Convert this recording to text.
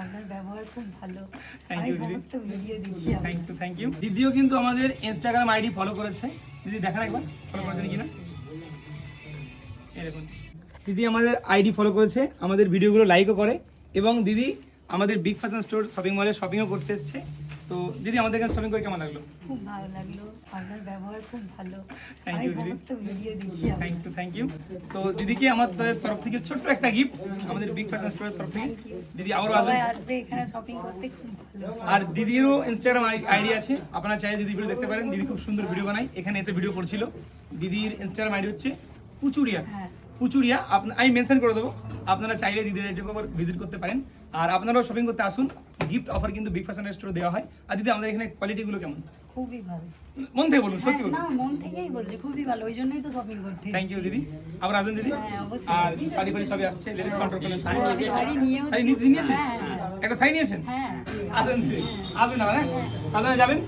আপনার ব্যবহার খুব ভালো। থ্যাংক আমি ইউ দিদি, সমস্ত ভিডিও দেখি। Thank you. দিদিও কিন্তু আমাদের ইনস্টাগ্রাম আইডি ফলো করেছে। দিদি দেখান একবার ফলো করেছেন কিনা। এই দেখুন দিদি আমাদের আইডি ফলো করেছে, আমাদের ভিডিওগুলো লাইকও করে এবং দিদি আমাদের বিগ ফ্যাশন স্টোর শপিং মলে শপিংও করতে এসছে। তো দিদি আমাদের কাছে শপিং করে কেমন লাগলো? খুব ভালো লাগলো, আপনার ব্যবহার খুব ভালো। Thank আমি you, দিদি। সমস্ত ভিডিও দেখি। Thank you. তো দিদিকে আমাদের তরফ থেকে ছোট্ট একটা গিফট আমাদের বিগ ফ্যাশন স্টোরের তরফ থেকে। Thank you। দিদি আবারও সবাই আসবেন। আসবে এখানে শপিং করতে, খুব ভালো। আর দিদিরও ইনস্টাগ্রাম আইডি আছে, আপনারা চাইলে দিদি ভিডিও দেখতে পারেন। দিদি খুব সুন্দর ভিডিও বানায়, এখানে এসে ভিডিও করছিল। দিদির ইনস্টাগ্রাম আইডি হচ্ছে পুচুরিয়া। হ্যাঁ। পুচুরিয়া আমি মেনশন করে দেবো, আপনারা চাইলে দিদির আইডির উপর ভিজিট করতে পারেন। আর আপনারাও শপিং করতে আসুন, গিফট অফার কিন্তু বিগ ফ্যাশন স্টোরে দেওয়া হয়। আর দিদি আমাদের এখানে কোয়ালিটিগুলো কেমন? খুবই ভালো। মন থেকে বলুন, সত্যি বলুন। না, মন থেকেই বলছি, খুবই ভালো, ওই জন্যই তো শপিং করতে থ্যাংক ইউ দিদি, আবার আসবেন দিদি। হ্যাঁ, অবশ্যই। আর শাড়ি ফাড়ি সবই আসছে, লেডিস কাউন্টার করে আমি শাড়ি নিয়েও শাড়ি নিয়েছেন? হ্যাঁ, হ্যাঁ। একটা শাড়ি নিয়েছেন? হ্যাঁ। আসবেন দিদি, আসবেন আবার, হ্যাঁ সামনে যাবেন।